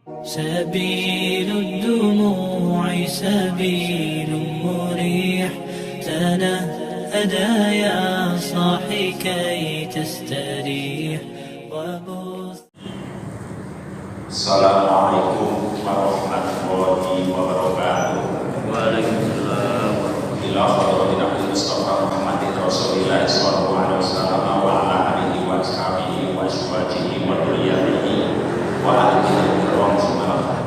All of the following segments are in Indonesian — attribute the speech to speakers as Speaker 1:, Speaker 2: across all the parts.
Speaker 1: سبيل الدموع سبيل مريح تنهدى يا صاحي كي تستريح
Speaker 2: السلام عليكم warahmatullahi wabarakatuh.
Speaker 1: Waalaikumsalam.
Speaker 2: Ila hadratin Nabi Mustafa Muhammadin Rasulillah sallallahu alaihi wasallam wa ala alihi wa ashabihi wa azwajihi wa dzurriyyatihi wa ahli kiram semua.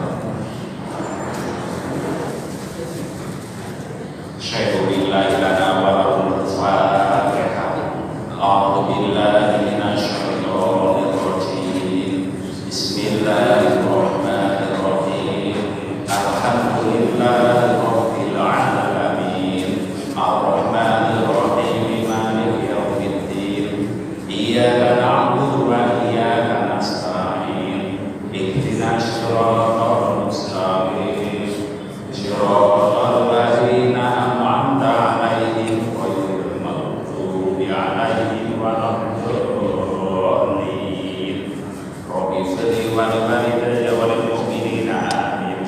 Speaker 2: Syaitu billahi lana wa lakum al-fatihah. A'udzu billahi minasy syaithanir rajim. Bismillahirrahmanirrahim. Alhamdulillahi rabbil alamin. Ar-rahmanir rahim. Maliki yaumiddin. Iyyaka na'budu wa iyyaka nasta'in. Ihdinas siratal mustaqim. Siratal ladzina an'amta 'alaihim ghairil maghdubi 'alaihim waladdallin. Rabbi ighfirli wa li walidayya wa lil mu'minina amin.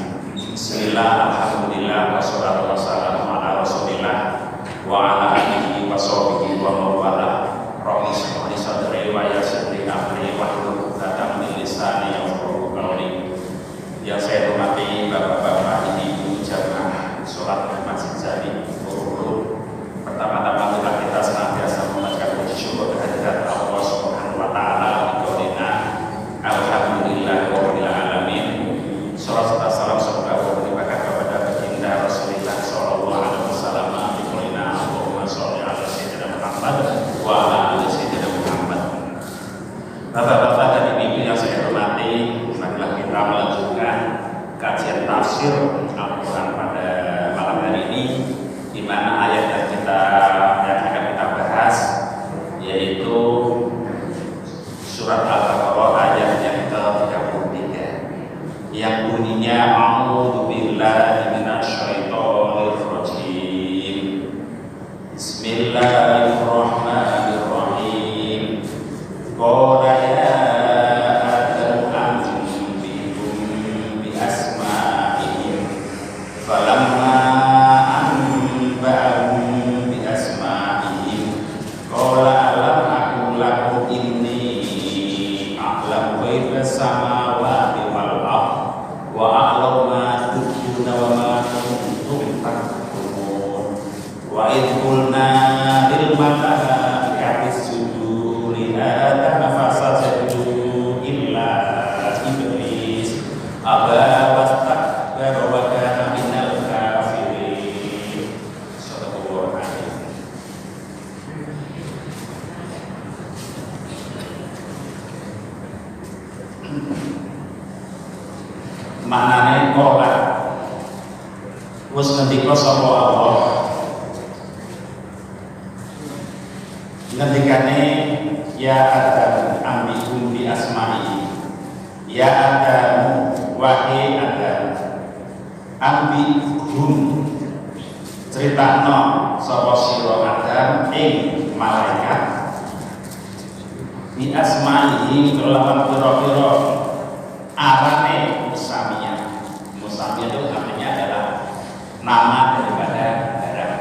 Speaker 2: Bismillah, alhamdulillah, wassalatu wassalamu ala rasulillah wa ala alihi wa sahbihi wa mawala. Rabbi shrah li sadri wa yassir li amri wahlul 'uqdatam min lisani yafqahu qawli. Yang saya hormati bapak-bapak, ibu-ibu jamaah sholat di Masjid Jami Borobudur. Pertama-tama kita senantiasa memanjatkan puji syukur kehadirat Allah Subhanahu wa taala biqaulina alhamdulillahirabbil alamin. Shalawat serta salam semoga berlimpah kepada baginda Rasulullah sallallahu alaihi wasallam biqaulina Allahumma shalli ala sayyidina Muhammad wa ala ali sayyidina Muhammad. Bapak-bapak dan ibu yang saya hormati, marilah kita melanjutkan kajian tafsir Al-Quran pada malam hari ini, di mana ayat yang akan kita bahas yaitu surat Al-Baqarah ayat yang ke-33 yang bunyinya a'udzu billahi minasyaitonir rajim. Bismillahirrahmanirrahim. Qala ya Adam anbi'hum bi asma'ihim falamma anba'ahum bi asma'ihim qala alam aqul lakum inni a'lamu ghaibas samawati wal ardh wa a'lamu ma tubduna wa ma kuntum taktumun wa idh qulna lil malaikati isjudu li Adam fasajadu illa iblis aba wastakbara wa kana minal kafirin. Shadaqallahu alaihi. Maknane kola wis ngendika sapa Allah, ngendikane ya Adam ambihum bi asma'i. Ya Adam, wahai Adam, ambihum critakno sapa sira Adam ing malaikat bi asma'i kelawan pira-pira arane musamiyah. Musamiyah itu artinya adalah nama daripada barang.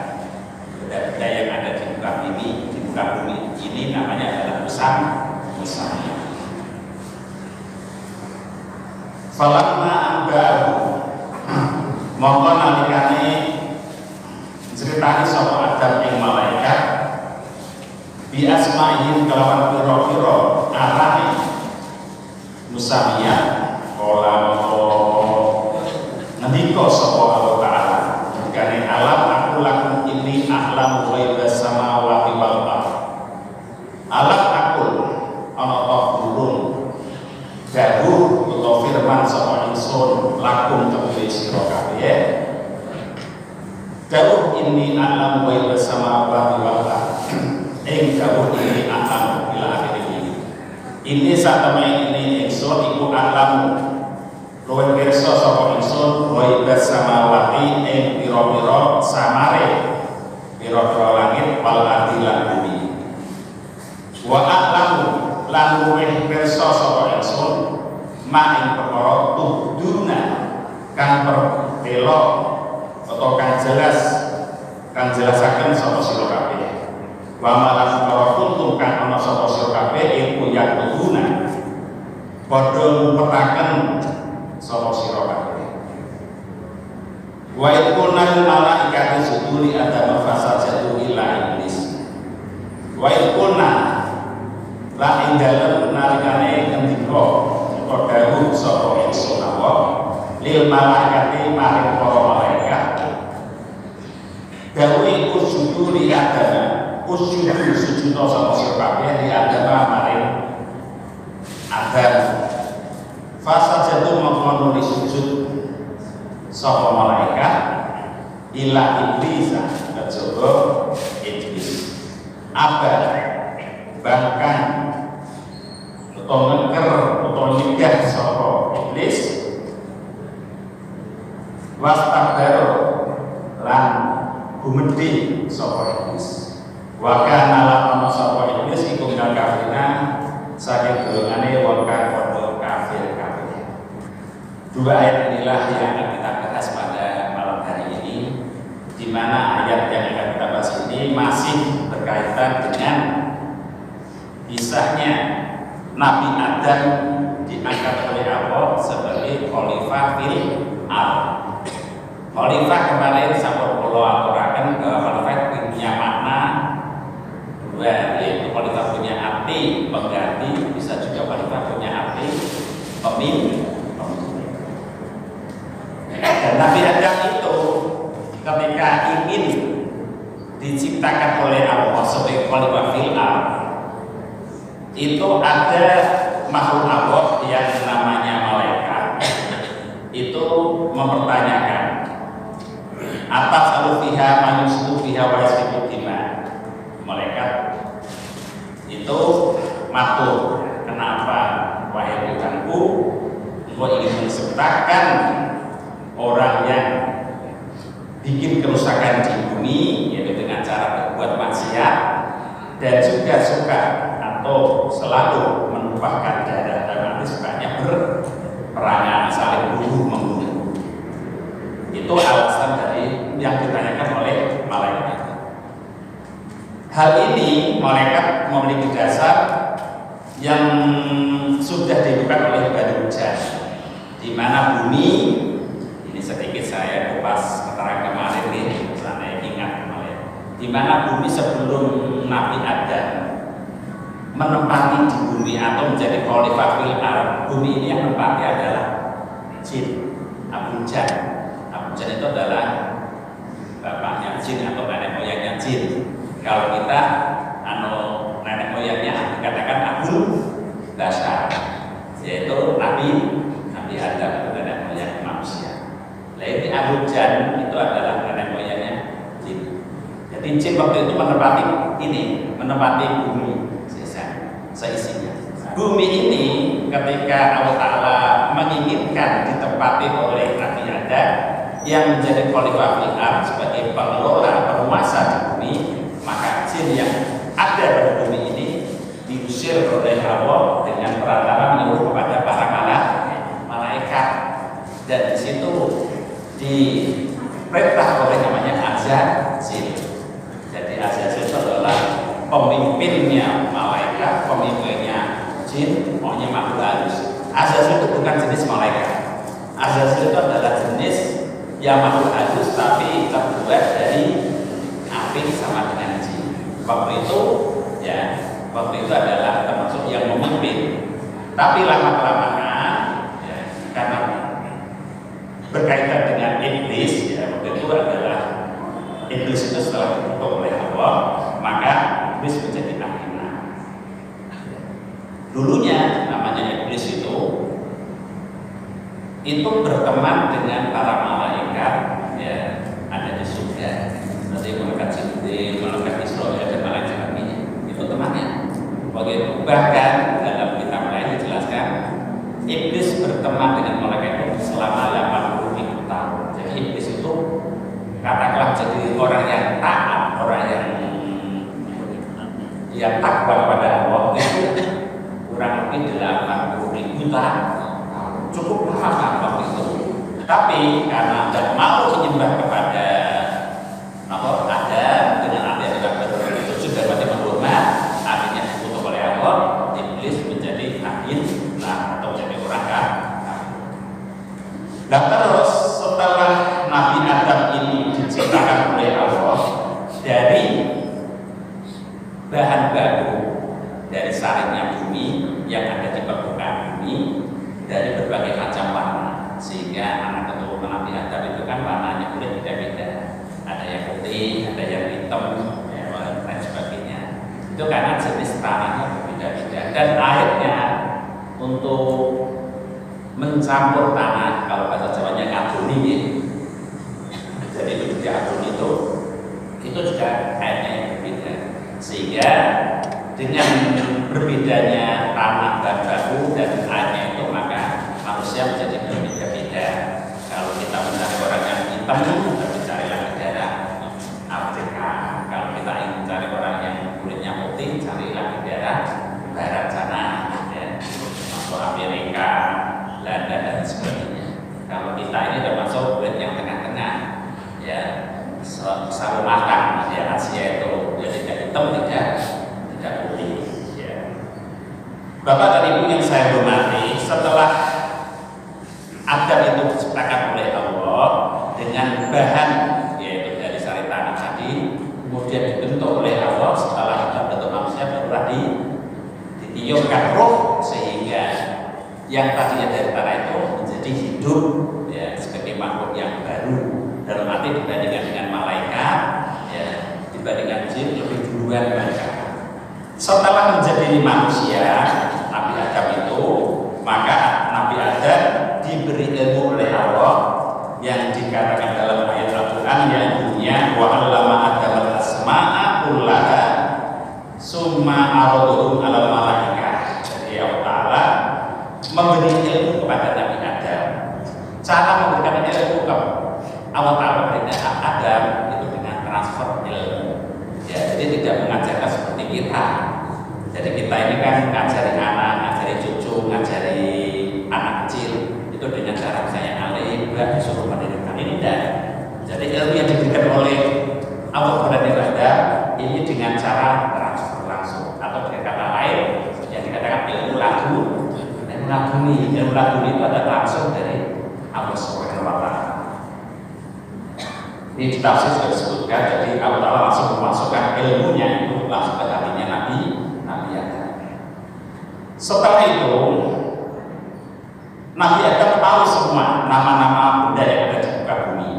Speaker 2: Benda-benda yang ada di muka ini, di muka bumi ini namanya adalah musamiyah. Falamma anba'ahu, mongko nalikane ceritani sapa Adam ing malaikat bi asma'ihim kelawan pira-pira arane musamiyah, kala ngendika sapa Allah taala dikane alam aku lakum ini ahlamu ghaibas samawati wal ardh. Alam aku ana ta burung dawuh utawa firman sapa ingsun lakum kabeh sira kabeh. Dawuh ini alam ghaibas samawati wal ardh. Ing dawuh ini alam ila akhirih. Ini satemene ini ingsun iku alam luwih pirsa sapa ingsun ghaibas samawati ing pira-pira samare pira-pira langit wal ardi lan bumi. Wa a'lamu lan luwih pirsa sapa ingsun ma ing perkara kang perkelok atau kang jelasaken sapa sira kabeh. Wa malan para kuntum kang ana sapa sira kabeh iku yakuna padha ngumpetaken sapa sira kabeh. Wa ikunal malaikatu sujudi adama fasajadu illa iblis. Wa ikuna la ing dalem nalikane ngendika dawuh sapa ingsun Allah lil malaikati maring para malaikat dawuh iku sujud li Adam sujud sapa sira kabeh li Adam maring Adam fasa jatuh mengkono sujud sapa malaikat ila iblis kejaba iblis apa bahkan atau ngeker atau nyegah sapa iblis wastakbar lan gumedhi sapa iblis wa kana lan sapa iblis iku kafirna saking golongane wong kang padha kafir kabeh. Dua ayat inilah yang akan kita bahas pada malam hari ini, di mana ayat yang akan kita bahas ini masih berkaitan dengan kisahnya Nabi Adam diangkat oleh Allah sebagai khalifah fil ardh. Khalifah kemarin sampun kula aturaken bahwa khalifah punya makna dua, yaitu khalifah punya arti pengganti, bisa juga khalifah punya arti pemimpin. Dan Nabi Adam itu ketika ingin diciptakan oleh Allah sebagai khalifah fil ardh, itu ada makhluk Allah yang namanya malaikat itu mempertanyakan atas alufiha manusia fiha wa yasbiqu dima. Malaikat itu matur, kenapa wahai Tuhanku engkau ingin menciptakan orang yang bikin kerusakan di bumi, yaitu dengan cara berbuat maksiat dan juga suka atau selalu menumpahkan darah dan nanti sukanya berperangan saling membunuh. Itu alasan dari yang ditanyakan oleh malaikat. Hal ini malaikat memiliki dasar yang sudah dilakukan oleh Bani Hujan, di mana bumi ini sedikit saya kupas keterangan kemarin nih, saya ingat kemarin, di mana bumi sebelum Nabi Adam menempati di bumi atau menjadi khalifah fil ardh, bumi ini yang menempati adalah jin, Abu Jan. Abu Jan itu adalah bapaknya jin atau nenek moyangnya jin. Kalau kita nenek moyangnya dikatakan Abu Bashar, yaitu Nabi Adam, nenek moyang manusia. Nah ini Abu Jan itu adalah nenek moyangnya jin. Jadi jin waktu itu menempati bumi seisinya. Bumi ini ketika Allah Ta'ala menginginkan ditempati oleh Nabi Adam yang menjadi khalifah fil ardh sebagai pengelola penguasa di bumi, maka jin yang ada pada bumi ini diusir oleh Allah dengan perantara menyuruh kepada para malaikat, dan di situ diperintah oleh namanya Azazil. Jadi Azazil itu adalah pemimpinnya malaikat, pemimpinnya jin, maunya makhluk halus. Azazil itu bukan jenis malaikat. Azazil itu adalah jenis yang makhluk halus tapi terbuat dari api sama dengan jin. Waktu itu adalah termasuk yang memimpin. Tapi lama-kelamaan karena berkaitan dengan iblis, waktu itu adalah iblis itu setelah dikutuk oleh Allah, maka iblis menjadi akhirnya. Dulunya namanya iblis itu berteman dengan para malaikat, ada di surga, seperti malaikat Jibril, malaikat Israil dan malaikat lainnya. Itu temannya. Bahkan dalam kitab lain dijelaskan iblis berteman dengan malaikat itu selama 80.000 tahun. Jadi iblis itu katakanlah jadi orang yang taat, orang yang takwa kepada Allah itu kurang lebih 80.000 tahun. Cukup lama waktu itu. Tapi Tetapi karena tidak mau menyembah kepada Adam dengan apa yang tidak bersujud dan berarti menghormat, akhirnya dikutuk oleh Allah. Iblis menjadi lain atau menjadi orang kafir. Dan terus setelah Nabi Adam ini diciptakan oleh Allah dari bahan baku, dari saringnya bumi yang ada di permukaan bumi, dari berbagai macam warna, sehingga anak keturunan Nabi Adam itu kan warnanya boleh beda-beda, ada yang putih, ada yang hitam, dan sebagainya. Itu karena jenis tanahnya berbeda-beda. Dan akhirnya untuk mencampur tanah, kalau bahasa Jawanya ngabuni, jadi itu diabuni itu juga airnya yang berbeda, sehingga dengan berbedanya tanah dan baku dan airnya itu maka manusia menjadi berbeda-beda. Kalau kita mencari orang yang hitam, kita mencarilah negara Afrika. Kalau kita ingin mencari orang yang kulitnya putih, carilah negara barat sana, masuk Amerika, Belanda dan sebagainya. Kalau kita ini termasuk kulit yang tengah-tengah, ya selalu matang. Ya, Asia itu ya tidak hitam, tidak putih. Ya. Bapak dan Ibu yang saya hormati, setelah Adam itu diciptakan oleh Allah dengan bahan yaitu dari sari tanah tadi, kemudian dibentuk oleh Allah. Setelah kita bentuk manusia barulah ditiupkan roh, sehingga yang tadinya dari tanah itu menjadi hidup, ya, sebagai makhluk yang baru. Dalam arti dibandingkan dengan malaikat, ya, dibandingkan jin lebih duluan mereka. Setelah menjadi manusia, Nabi Adam itu, maka Nabi Adam diberi ilmu oleh Allah yang dikatakan dalam ayat Al-Quran yang bunyinya wa 'allama Adam al-asma'a kullaha summa 'aradahum 'alal malaikah. Jadi Allah Ta'ala memberi ilmu kepada Nabi Adam. Cara memberikan ilmu kepada Allah Ta'ala berikan Adam itu dengan transfer ilmu. Ya, jadi tidak mengajarkan seperti kita. Jadi kita ini kan ngajari anak, ngajari cucu, ngajari anak kecil itu dengan cara misalnya alif, disuruh mendirikan ini dan. Jadi ilmu yang diberikan oleh Allah kepada Nabi Adam ini dengan cara transfer langsung, atau dengan kata lain yang dikatakan ilmu lagu. Ilmu lagu itu adalah langsung dari Allah Subhanahu wa Ta'ala. Ini di tafsir sudah disebutkan, jadi Allah Ta'ala langsung memasukkan ilmunya itu langsung ke hatinya Nabi Adam. Setelah itu Nabi Adam tahu semua nama-nama benda yang ada di muka bumi.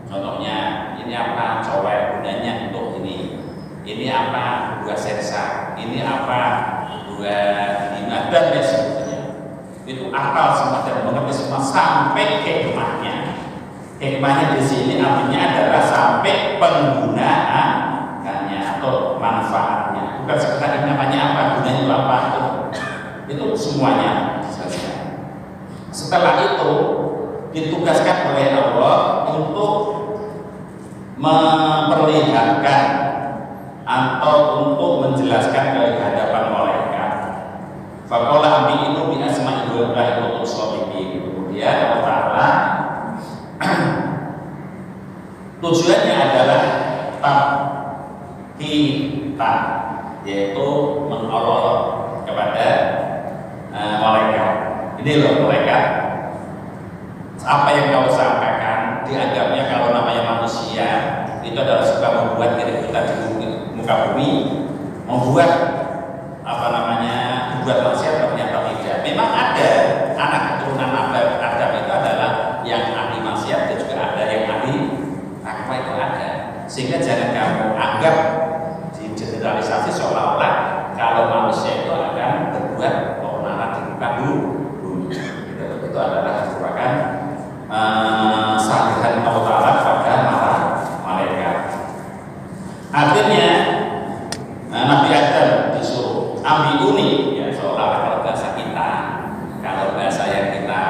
Speaker 2: Contohnya, ini apa cowek bundanya untuk ini apa buah sersa, ini apa buah lima, dan sebagainya. Itu akal semua dan mengerti semua sampai hikmahnya. Hikmahnya di sini artinya adalah sampai penggunaannya atau manfaatnya. Bukan sekedar namanya apa, gunanya itu apa, itu semuanya dijelaskan. Setelah itu ditugaskan oleh Allah untuk memperlihatkan atau untuk menjelaskan ke hadapan malaikat. Faqala ambi'inu bi asma'i wa ta'ala. Kemudian Allah Ta'ala tujuannya adalah kita, yaitu mengolok kepada malaikat. Ini loh malaikat, apa yang kau sampaikan dianggapnya kalau namanya manusia itu adalah suka membuat diri kita di muka bumi, membuat membuat manusia, ternyata tidak. Memang ada anak keturunan Adam itu adalah yang ahli maksiat dan juga ada yang ahli takwa, itu ada. Sehingga jangan kamu anggap digeneralisasi seolah-olah kalau manusia itu akan berbuat keonaran di muka bumi. Itu adalah merupakan salihan Allah Ta'ala pada malaikat. Artinya Nabi Adam disuruh ambiuni, ya seolah-olah kalau bahasa kita, kalau bahasa yang kita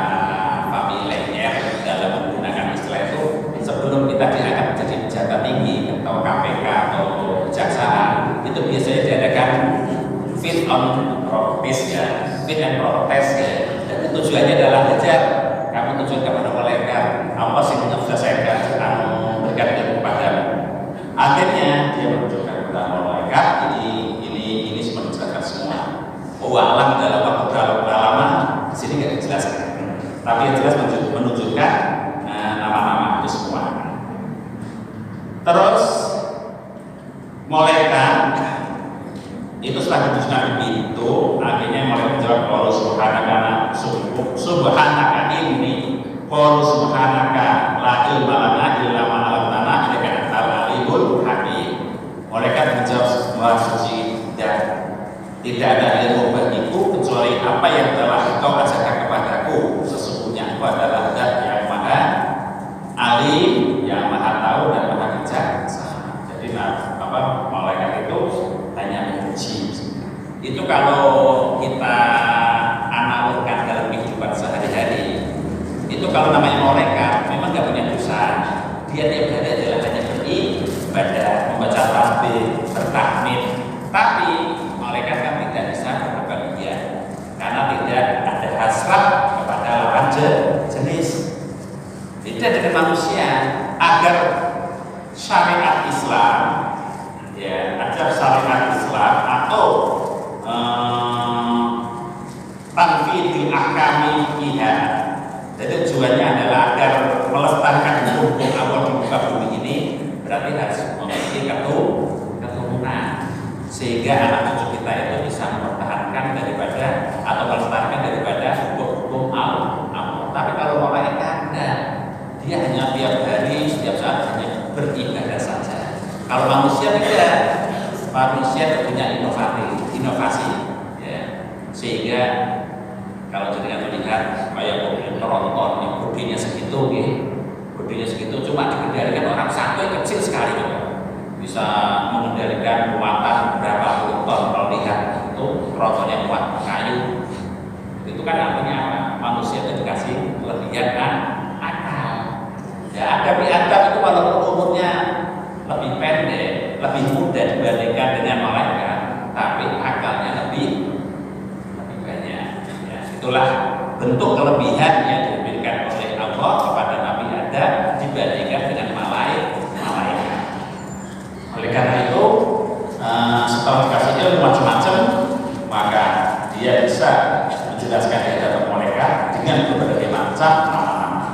Speaker 2: familiar dalam menggunakan istilah itu, sebelum kita diangkat menjadi pejabat tinggi atau KPK atau kejaksaan, itu biasanya diadakan fit on protest, ya, fit and protest, ya. Dan tujuannya adalah ajar kamu tujuan kepada malaikat, tapi yang jelas menunjukkan nama-nama itu semua. Terus malaikat itu setelah ditunjukkan begitu, akhirnya malaikat menjawab qalu subhanaka inni qalu subhanaka la ilma lana illa ma 'allamtana innaka antal alimul hakim. Malaikat menjawab, Maha suci dan tidak ada ilmu bagiku kecuali apa yang telah Engkau ajarkan kepadaku. Sesungguhnya Engkau adalah Zat yang Maha Alim, yang Maha Tahu dan Maha Bijaksana. Jadi malaikat itu hanya memuji. Itu kalau kita analogkan dalam kehidupan sehari-hari. Itu kalau namanya malaikat memang nggak punya dosa. Dia tiap hari adalah hanya beribadah, membaca tasbih, bertahmid. Tapi malaikat kan tidak bisa berbahagia karena tidak ada hasrat kepada lawan jenis. Tidak dengan manusia. Agar syariat Islam, ya, agar syariat Islam atau tanfidil ahkami fiha. Jadi tujuannya adalah agar melestarikan hukum Allah di muka bumi ini, berarti harus memiliki keturunan, sehingga anak cucu kita itu bisa mempertahankan daripada atau melestarikan daripada hukum Allah. Tapi kalau malaikat enggak, dia hanya tiap hari, setiap saat hanya beribadah saja. Kalau manusia tidak, manusia punya inovasi, ya. Sehingga kalau jenengan melihat kayak mobil tronton yang bodinya segitu, bodinya segitu cuma dikendalikan orang satu yang kecil sekali, bisa mengendalikan muatan berapa puluh ton. Kalau lihat itu tronton yang muat kayu, itu kan artinya apa? Manusia itu dikasih kelebihan akal. Ya, ada biadab itu walaupun umurnya lebih pendek, lebih mudah dibandingkan dengan malaikat, tapi akalnya lebih banyak. Ya, itulah bentuk kelebihan yang diberikan oleh Allah kepada Nabi Adam dibandingkan dengan malaikat. Oleh karena itu, setelah dikasih ilmu macam-macam, maka dia bisa menjelaskan di hadapan malaikat dengan berbagai macam nama-nama.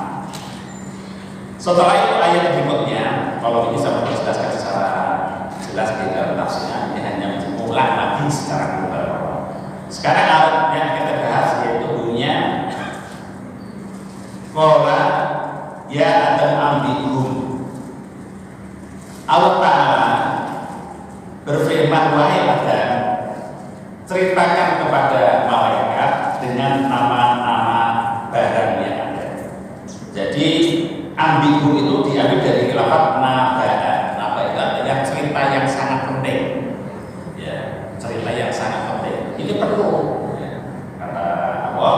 Speaker 2: Setelah itu ayat berikutnya, kalau bisa menjelaskan secara jelas di dalam tafsirnya, dia hanya mengulang lagi secara global. Sekarang ayat yang kita bahas yaitu bunyinya qala ya Adam ambihum. Allah Ta'ala berfirman, wahai Adam, ceritakan kepada malaikat dengan nama-nama barang yang ada. Jadi ambigu itu diambil dari lafaz nabaa. Nabaa itu artinya cerita yang sangat penting. Ya, cerita yang sangat penting. Ini perlu. Ya, kata Allah,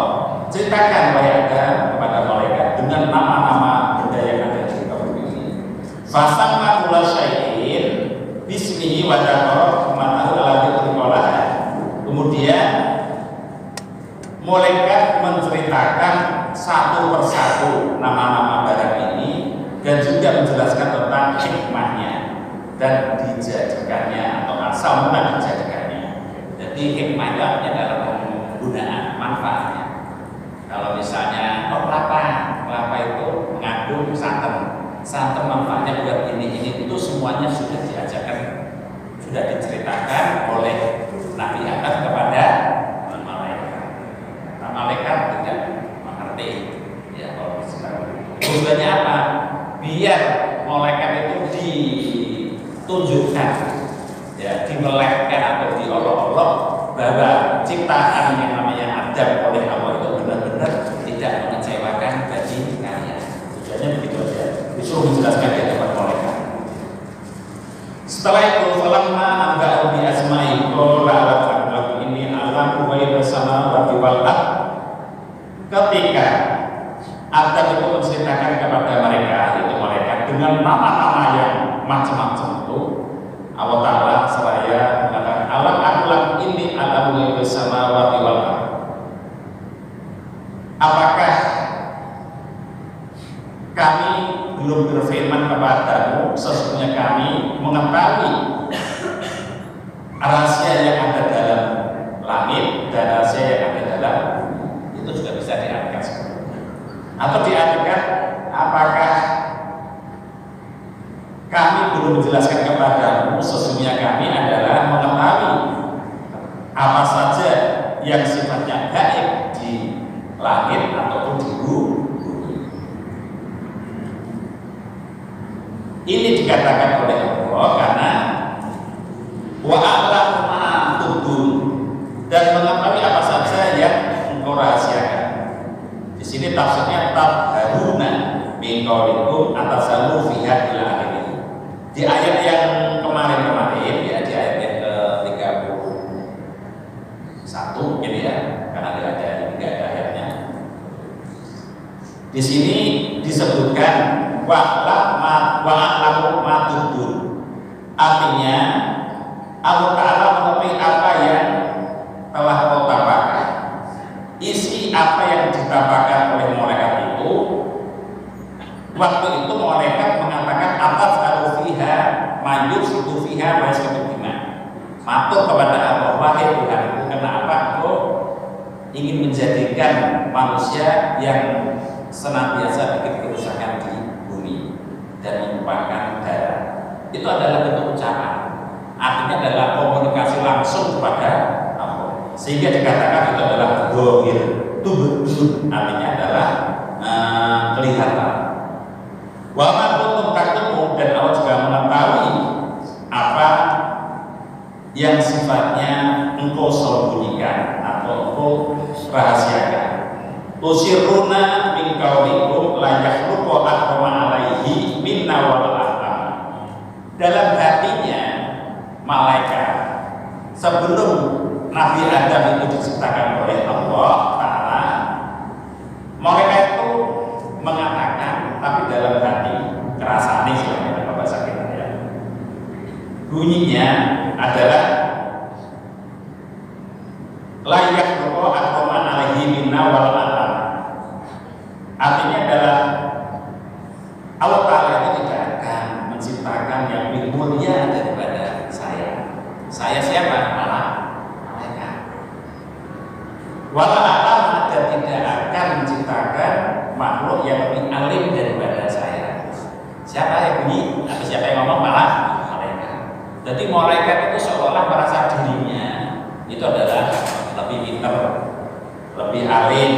Speaker 2: ceritakan wahai Adam kepada malaikat dengan nama-nama benda yang ada di bumi ini. Fasamma kulla syai'in bismihi wa dzakara ma'ahu alladzi qala. Kemudian malaikat menceritakan satu persatu nama-nama barang ini dan juga menjelaskan tentang hikmahnya dan dijadikannya atau asal mula dijadikannya. Jadi hikmahnya dalam penggunaan manfaatnya. Kalau misalnya kelapa itu mengandung santan manfaatnya buat ini itu semuanya sudah diajarkan, sudah diceritakan oleh Nabi Adam kepada malaikat. Nah, malaikat tidak mengerti, ya kalau misalnya. Tujuannya apa? Biar malaikat itu ditunjukkan, ya, dimelekkan atau diolok-olok bahwa ciptaan yang namanya Adam oleh Allah itu benar-benar tidak mengecewakan bagi kalian. Tujuannya begitu aja. Disuruh menjelaskan di hadapan malaikat. Setelah itu, falamma amba'u bi asma'i qala lakum inni a'lamu ghaiba samawati wal ardh. Ketika Adam itu menceritakan kepada mereka, yaitu malaikat, dengan nama-nama yang macam-macam itu, Allah Ta'ala seraya mengatakan, alam a'lam inni a'lamu ghaiba samawati wal ardh. Apakah kami belum berfirman kepadamu, sesungguhnya kami mengetahui rahasia yang ada dalam langit dan rahasia yang ada dalam bumi. Itu juga bisa diartikan seperti itu. Atau diartikan apakah kami belum menjelaskan kepadamu sesungguhnya kami adalah mengetahui apa saja yang sifatnya gaib di langit ataupun di bumi. Ini dikatakan oleh Allah karena wa a'lamu ma tubdun, dan mengetahui apa saja yang engkau rahasiakan. Di sini tafsirnya tabharuna min qaulikum atasalu fiha ila akhir. Di ayat yang kemarin-kemarin ya, di ayat yang ke-31 gitu ya, karena tidak ada ayatnya. Di sini disebutkan wa'alamu matubun, artinya Allah Ta'ala mengetahui apa yang telah kau tampakkan. Isi apa yang ditampakkan oleh malaikat itu, waktu itu malaikat mengatakan atas alufiha maju situ fiha wa yaskutuhima, matur kepada Allah, wahai Tuhanku, kenapa kau ingin menjadikan manusia yang senantiasa bikin kerusakan di bumi dan menumpahkan darah. Itu adalah bentuk ucapan, artinya adalah komunikasi langsung kepada Allah, sehingga dikatakan itu adalah dohir tubun, artinya adalah kelihatan. Wa ma kuntum taktumun, dan Allah juga mengetahui apa yang sifatnya engkau sembunyikan atau engkau rahasiakan. Tusiruna min qaulikum la yakhluqu ahrama alaihi minna wa al-ahlam. Dalam hatinya malaikat sebelum Nabi Adam itu diciptakan oleh Allah Ta'ala, malaikat itu mengatakan, tapi dalam hati kerasane istilahnya kalau bahasa kita ya, bunyinya adalah layak roko akhroman alaihi minna wal alam. Artinya adalah Allah Ta'ala itu tidak akan menciptakan yang lebih mulia daripada saya. Saya siapa? Malah malaikat. Wal alam, dan tidak akan menciptakan makhluk yang lebih alim daripada saya. Siapa yang bunyi? Atau siapa yang ngomong? Malah malaikat. Jadi malaikat itu seolah merasa dirinya itu adalah lebih pintar, lebih alim,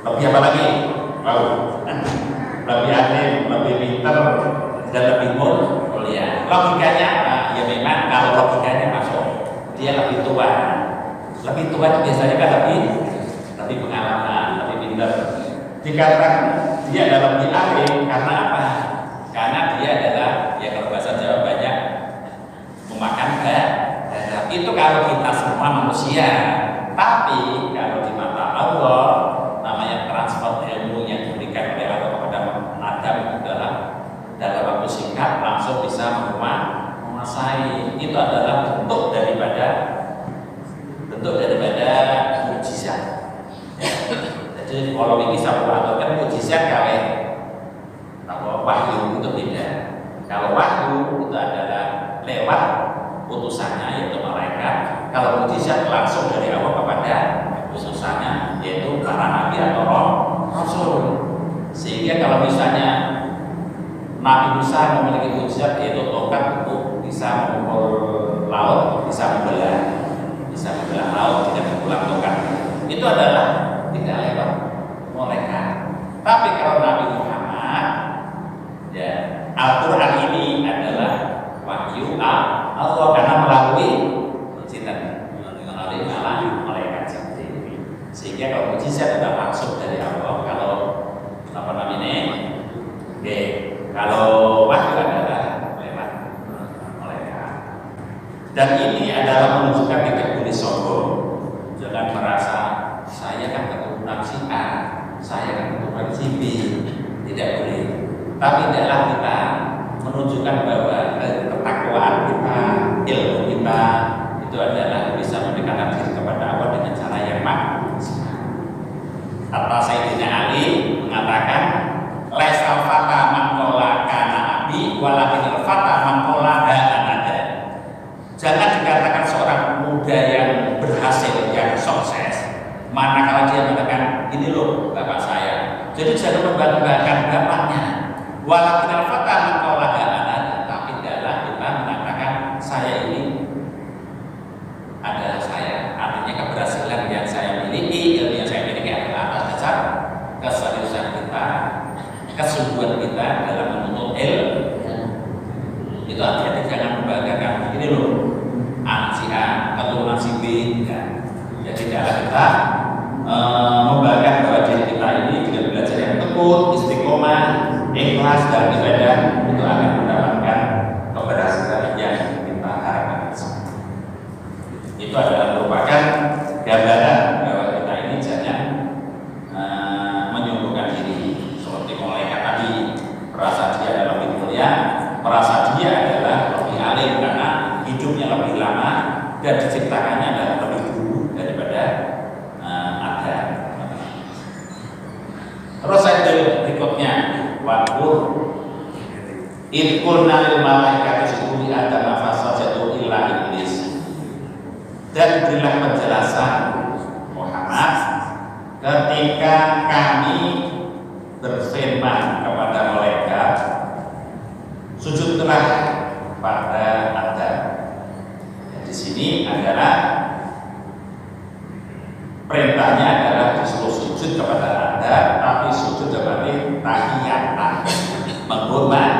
Speaker 2: lebih apa lagi? Lebih alim, lebih pintar, dan lebih mulia. Logikanya ya memang kalau logikanya masuk, dia lebih tua. Lebih tua itu biasanya kan lebih pengalaman, lebih pintar. Dikatakan dia adalah lebih alim karena apa? Karena dia adalah, ya kalau bahasa Jawa banyak memakan darah. Itu kalau kita semua manusia. Tapi kalau di mata Allah, namanya transfer ilmu yang diberikan oleh Allah kepada Adam itu dalam waktu singkat langsung bisa menguasai. Itu adalah bentuk daripada mukjizat. Jadi kalau ini satu kan mukjizat kali, kalau wahyu itu tidak. Kalau wahyu itu adalah lewat utusannya yaitu malaikat. Kalau mukjizat langsung dari Allah kepada utusannya yaitu para nabi atau rasul. Sehingga kalau misalnya Nabi Musa memiliki mukjizat yaitu tongkat untuk bisa memukul laut, bisa membelah laut tidak berpulang tongkat. Itu adalah tidak lewat malaikat. Tapi kalau Nabi Muhammad, ya Al-Quran ini adalah wahyu Allah karena melalui malaikat sendiri. Sehingga kalau mukjizat adalah langsung dari Allah. Kalau apa namanya? Kalau wahyu adalah lewat malaikat. Dan ini adalah menunjukkan kita boleh sombong. Jangan merasa saya kan keturunan si A, saya kan keturunan si B. Tidak boleh. Tapi adalah kita menunjukkan bahwa ketakwaan kita, ilmu kita itu adalah bisa mendekatkan diri kepada Allah dengan cara yang maksimal. Kata Sayyidina Ali mengatakan, laisal fata man qala kana abi walakin fata man qala anada. Jangan dikatakan seorang pemuda yang berhasil, yang sukses, manakala dia mengatakan ini loh bapak saya, Jadi jangan membanggakan bapaknya. Walakin al-fata man qala ana, tapi tidaklah kita mengatakan saya ini adalah saya. Artinya keberhasilan yang saya miliki, ilmu yang saya miliki adalah atas dasar keseriusan kita, kesungguhan kita dalam menuntut ilmu. Itu hati-hati, jangan membanggakan ini loh, anak si A, keturunan si B, ya. Jadi tidaklah kita membanggakan bahwa diri kita ini dengan belajar yang tekun, istiqomah, ikhlas dan ibadah itu akan mendapatkan keberhasilan yang kita harapkan. Itu adalah merupakan gambaran bahwa kita ini jangan menyombongkan diri seperti malaikat tadi, merasa dia adalah lebih mulia, merasa dia adalah lebih alim karena hidupnya lebih lama dan diciptakannya adalah lebih dulu daripada Adam. Terus ayat berikutnya, waqul idqulna lil malaikati isjudu li Adam fasajadu illa iblis. Dan berilah penjelasan Muhammad ketika kami berfirman kepada malaikat sujudlah pada Adam. Di sini adalah perintahnya adalah disuruh sujud kepada Adam, tapi sujud berarti tahiyatan, menghormat.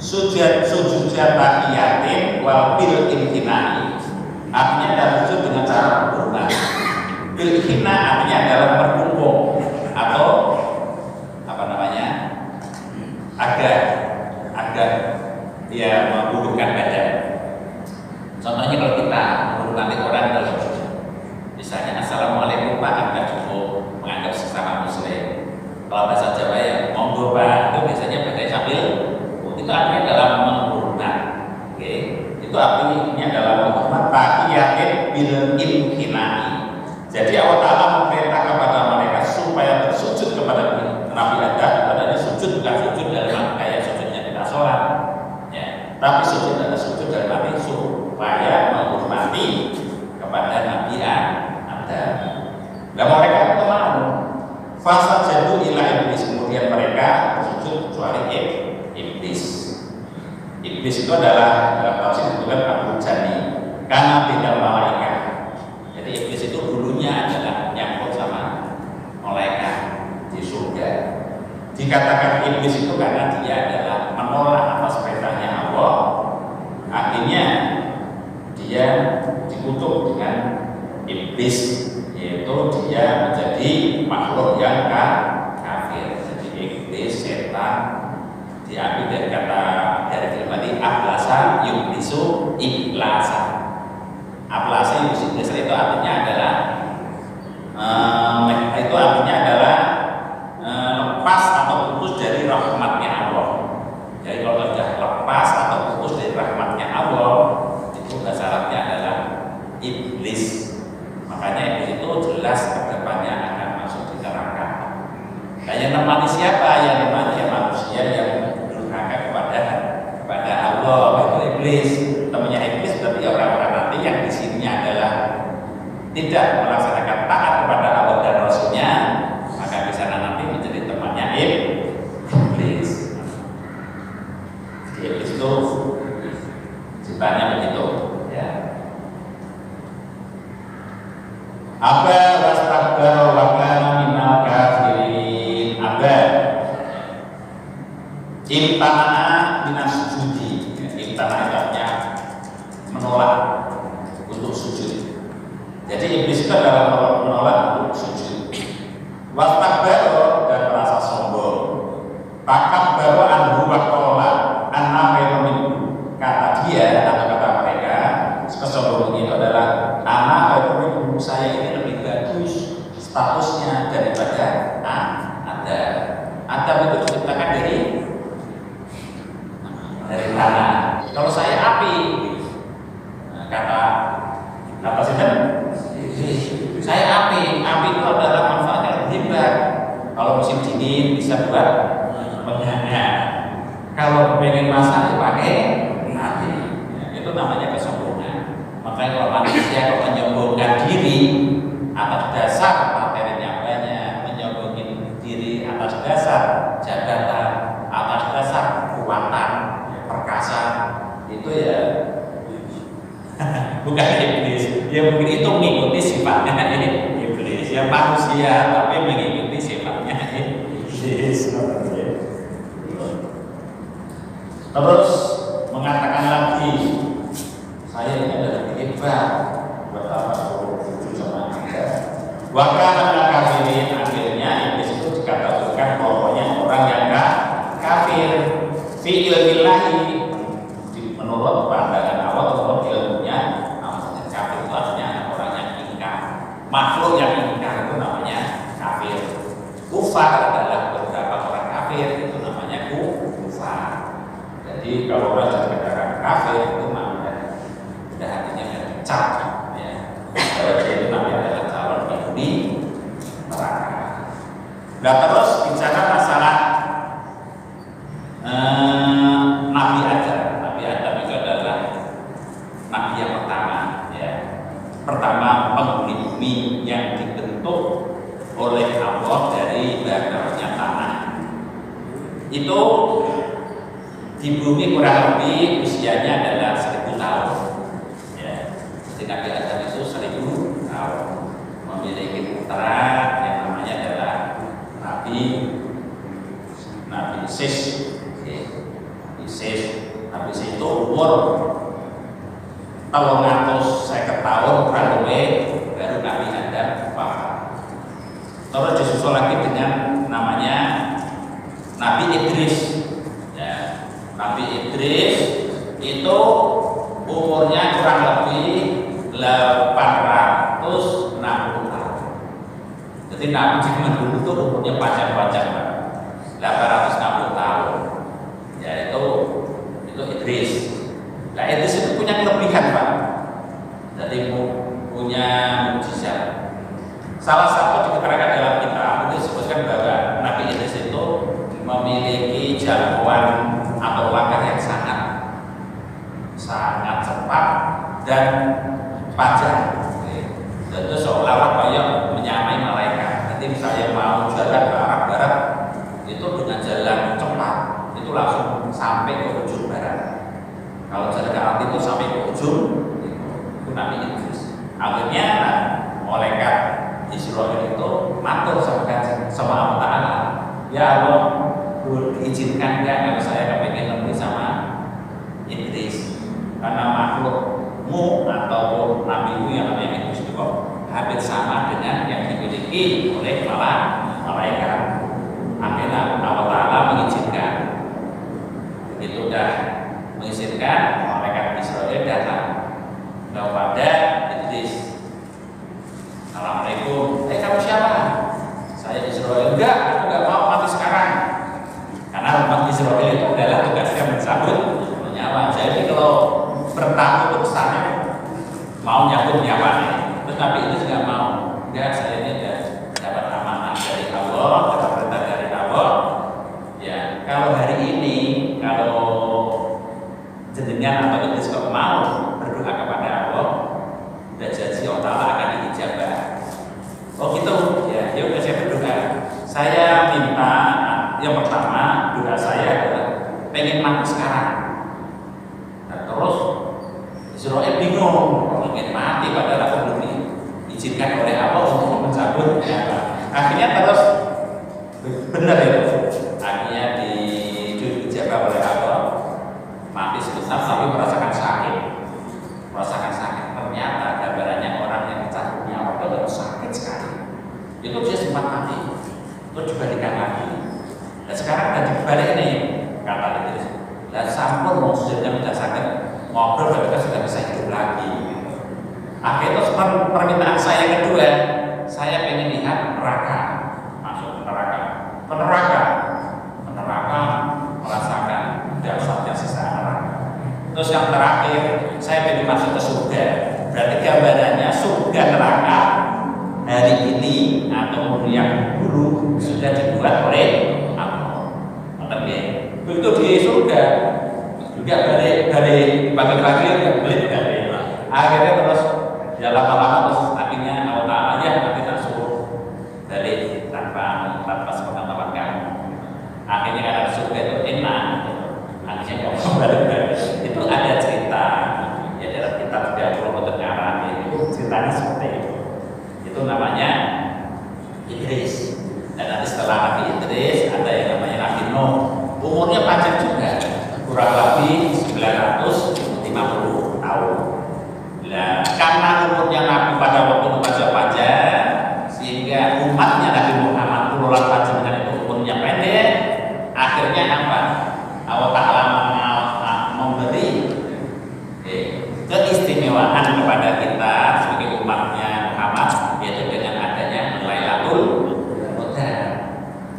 Speaker 2: Sujud tahiyatin wal bil imtinai. Artinya adalah sujud dengan cara menghormat. Bil imtina artinya adalah berkumpul atau apa namanya? agak dia menundukkan badan. Contohnya kalau kita menghormati orang dalam misalnya assalamualaikum Pak, Anda cukup menganggap sesama muslim. Kalau bahasa Jawa ya monggo Pak, itu biasanya pakai sambil itu artinya dalam menghormat. Oke, itu artinya dalam menghormat tahiyatin bil imtinai. Jadi Allah Ta'ala memerintah kepada mereka supaya bersujud kepada Nabi Adam. Padahal sujud bukan sujud dalam kayak sujudnya kita sholat, ya. Tapi sujud adalah sujud dalam arti supaya menghormati kepada Nabi Adam. Nah mereka itu mau fasajadu ila iblis, kemudian mereka bersujud kecuali iblis. Iblis itu adalah dalam tafsir disebutkan Abu Jani karena beda malaikat. Jadi iblis itu dulunya adalah nyangkut sama malaikat di surga. Dikatakan iblis itu karena dia adalah menolak atas perintahnya Allah. Akhirnya dia dikutuk dengan iblis, yaitu dia menjadi makhluk yang kafir. Jadi iblis, setan diambil dari kata dari kalimat ablasa yublisu iblasa. Ablasa yublisu iblasa itu artinya adalah lepas atau putus dari rahmatnya Allah. Jadi kalau sudah lepas atau putus dari rahmatnya Allah, itu bahasa Arabnya adalah iblis. Makanya iblis itu jelas kedepannya akan masuk di neraka. Nah yang namanya siapa? Yang namanya manusia yang durhaka kepada Allah, itu iblis. Namanya iblis berarti orang-orang nanti yang di sini adalah tidak melaksanakan taat kepada Allah dan Rasulnya, maka di sana nanti menjadi temannya iblis. Iblis itu ceritanya begitu, ya. Aba wastakbara wa kana minal kafirin. Aba imtana minas sujudi. Imtana itu artinya menolak untuk sujud. Jadi iblis itu adalah menolak untuk sujud. Wastakbara dan merasa sombong. Takabbaru anhu wa qala anna khairum minhu. Kata dia atau kata mereka, kesombongan itu adalah ana khairum minhu, saya ini lebih bagus statusnya daripada Adam. Adam itu diciptakan dari tanah. Kalau saya api, kata Sinten? Saya api itu adalah manfaatnya lebih hebat. Kalau musim dingin bisa buat menghangat. Kalau pengen masak pakai api. Ya, itu namanya kesombongan. Makanya kalau manusia kalau menyombongkan diri atas dasar materinya banyak, menyombongkan diri atas dasar jabatan, atas dasar kekuatan, perkasa, itu ya bukan iblis. Ya mungkin itu mengikuti sifatnya iblis. Ya manusia tapi mengikuti sifatnya iblis. Terus mengatakan lagi, saya ini adalah hebat, buat apa jujur sama Anda? Wakil adalah kafirin, akhirnya iblis itu dikatakan pokoknya orang yang kafir. Fi ilmillahi, menurut pandangan Allah, menurut ilmunya, namanya kafir itu artinya orang yang ingkar. Makhluk yang ingkar itu namanya kafir. Kufar adalah beberapa orang kafir, itu namanya kufar. Jadi kalau orang dikatakan kafir itu namanya sudah hatinya cap, ya. Kalau dia itu namanya adalah calon penghuni neraka. Nah terus bicara masalah Nabi Adam itu adalah nabi yang pertama, ya. Pertama penghuni bumi yang dibentuk oleh Allah dari bakarnya tanah. Itu di bumi kurang lebih usianya adalah 1000 tahun. Ya. Jadi Nabi Adam itu 1000 tahun, memiliki putra yang namanya adalah Nabi Sis. Nabi Sis itu umur 350 tahun kurang lebih baru Nabi Adam wafat. Terus disusul lagi dengan namanya Nabi Idris. Ya. Nabi Idris itu umurnya kurang lebih 860 tahun. Jadi Nabi zaman dulu itu umurnya panjang-panjang, 860 tahun. Ya itu Idris. Nah Idris itu punya kelebihan, Pak. Jadi punya mukjizat. Salah satu diterangkan dalam kitab itu disebutkan bahwa Nabi Idris itu memiliki jangkauan atau langkah yang sangat cepat dan panjang. Itu seolah-olah kayak menyamai malaikat. Jadi saya mau jalan ke arah barat itu dengan jalan cepat itu langsung sampai ke ujung barat. Kalau jalan ke arah itu sampai ke ujung itu Nabi Idris. Akhirnya malaikat Israel itu matur sama Allah Ta'ala, ya Allah, diizinkan nggak kalau saya kepengen lebih sama Idris, karena makhlukmu ataupun nabimu yang namanya Idris itu hampir sama dengan yang dimiliki oleh malaikat. Akhirnya Allah Ta'ala mengizinkan. Begitu dah mengizinkan, malaikat Israel datang kepada Idris. Assalamualaikum. Kamu siapa? Saya Israel. Enggak, aku enggak mau mati sekarang. Karena umat Israel itu adalah tugasnya mencabut nyawa. Jadi kalau bertamu ke sana mau nyabut nyawanya, terus Nabi itu nggak mau. Enggak, saya ini sudah dapat amanah dari Allah, dapat perintah dari Allah. Ya, kalau hari ini kalau jenengan atau Idris kok mau berdoa kepada Allah, udah janji Allah Ta'ala akan diijabah. Oh gitu, ya udah saya berdoa. Saya minta yang pertama, doa saya adalah pengen mati sekarang. Nah, terus Israel bingung, pengen mati padahal aku belum diizinkan oleh Allah untuk mencabut nyawa. Akhirnya terus benar itu. Akhirnya dijabah oleh Allah, mati sebentar tapi merasakan sakit. Ternyata gambarannya orang yang mencabut nyawa itu sakit sekali. Itu dia sempat mati, itu dibalikan lagi. Dan sekarang ada dibalik nih, kata Idris. Dan sampun mau sudah sakit, ngobrol mereka sudah bisa hidup lagi. Akhirnya permintaan saya kedua, saya ingin lihat neraka, masuk neraka, merasakan dasarnya sisa neraka. Terus yang terakhir, saya ingin masuk ke surga. Berarti gambarannya surga neraka hari ini atau yang dulu sudah dibuat oleh Allah. Oke, begitu di surga juga balik pagi-pagi balik. Akhirnya terus ya lama-lama terus akhirnya Allah Ta'ala ya nanti tak suruh balik tanpa sepengetahuan kamu. Akhirnya apa? Allah Ta'ala memberi keistimewaan kepada kita sebagai umatnya Muhammad, yaitu dengan adanya Lailatul Qadar.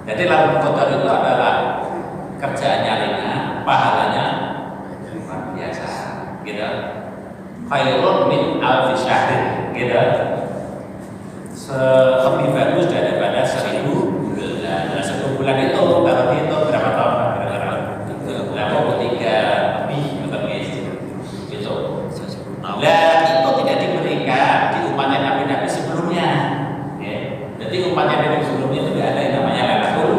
Speaker 2: Jadi Lailatul Qadar itu adalah kerjaannya ringan, pahalanya luar biasa, gitu. Khairun min alfi syahrin, gitu. Lebih bagus daripada 1000 bulan. Nah, 1 bulan itu kalau itu berapa tahun? Berapa? 3 lebih gitu. Lah itu tidak diberikan di umatnya nabi-nabi sebelumnya. Ya. Jadi umatnya nabi sebelumnya itu tidak ada yang namanya Lailatul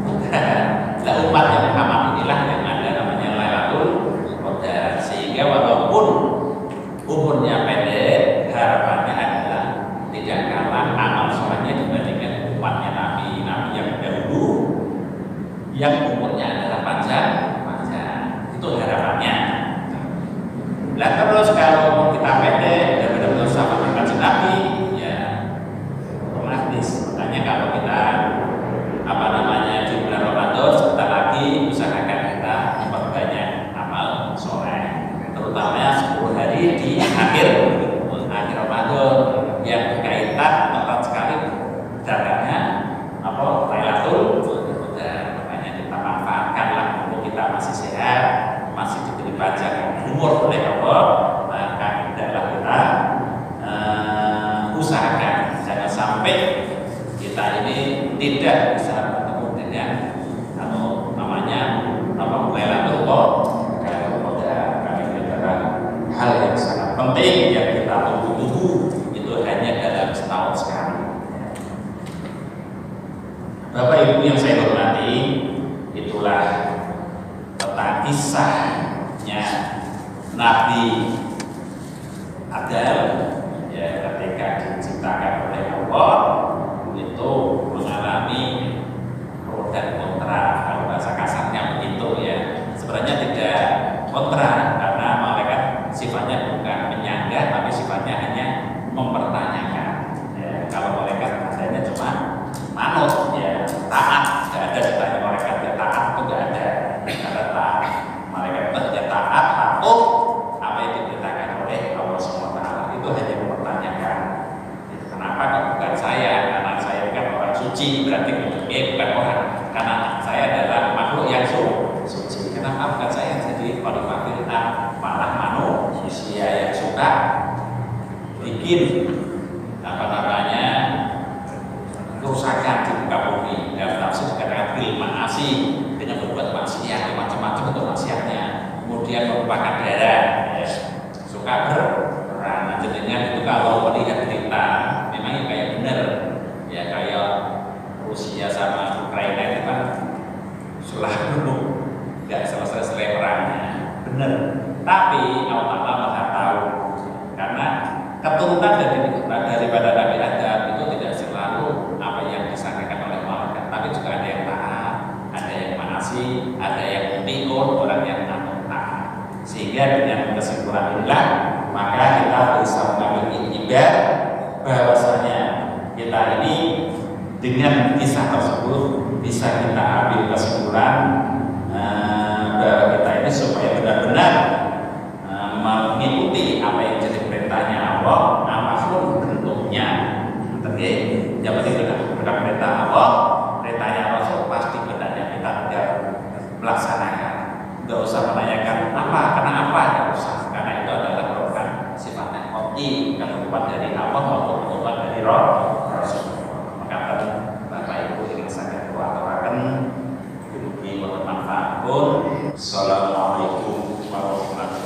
Speaker 2: Qadar. Lah umatnya Muhammad inilah yang ada namanya Lailatul Qadar. Sehingga walaupun umurnya pendek, harapannya adalah tidak kalah amal solehnya dibandingkan umatnya nabi-nabi yang dahulu yang umurnya adalah panjang. Itu harapannya. Lah terus kalau kita pendek dan benar-benar sama dengan Nabi, ya otomatis. Makanya kalau kita di bulan Ramadan sebentar lagi usahakan kita memperbanyak amal soleh, terutama 10 hari di akhir Ramadan yang berkaitan erat sekali datangnya Lailatul Qadar. Makanya kita manfaatkanlah untuk kita masih sehat, masih diberi panjang umur oleh Allah, maka hendaklah kita usahakan jangan sampai kita ini tidak bisa bertemu dengan Lailatul Qadar. Karena ini adalah hal yang sangat penting yang kita tunggu-tunggu, itu hanya dalam setahun sekali. Bapak Ibu yang saya hormati, itulah tentang kisahnya Nabi Adam, ya, ketika diciptakan oleh Allah itu mengalami pro dan kontra. Kalau bahasa kasarnya begitu, ya. Sebenarnya tidak kontra, karena malaikat sifatnya bukan menyanggah, tapi sifatnya hanya mempertanyakan. Ya, kalau malaikat adanya cuma manut, ya, taat. Tidak ada ditanya malaikat ya taat, itu tidak ada. Karena taat, malaikat itu hanya taat, patuh apa yang diperintahkan oleh Allah SWT. Itu hanya mempertanyakan, kenapa bukan saya? Karena saya kan orang suci, berarti bukan orang. Karena saya adalah makhluk yang suci. Kenapa bukan saya yang jadi khalifah fil ardh, malah manusia yang suka bikin kerusakan di muka bumi. Dalam tafsir dikatakan bil ma'asi, dengan berbuat maksiat, macam-macam untuk maksiatnya. Kemudian merupakan darah, ya, suka berperang. Dengan itu kalau melihat berita, memangnya kayak benar, ya, kayak Rusia sama Ukraina itu kan setelah dulu nggak selesai perangnya, benar. Tapi Allah Ta'ala Maha tahu, karena keturunan daripada Nabi Adam itu tidak selalu apa yang disangkakan oleh malaikat, tapi juga ada yang taat, ada yang maasi, ada yang mutiun, orang yang taat. Sehingga dengan kesimpulan inilah maka kita bisa mengambil ibadah bahwasanya kita ini dengan kisah tersebut bisa kita ambil kesimpulan bahwa kita ini supaya benar-benar mengikuti apa yang jadi perintahnya Allah, apapun bentuknya. Tapi yang penting benar perintah Allah, perintahnya Rasul, pasti benarnya kita tidak melaksanakan. Tidak usah menanyakan apa, kenapa, tidak usah, karena itu adalah merupakan sifatnya qat'i, bukan berupa dari Allah maupun berupa dari Rasul. Maka Bapak Ibu ingin saya doakan mugi-mugi bermanfaat. Assalamualaikum warahmatullahi wabarakatuh.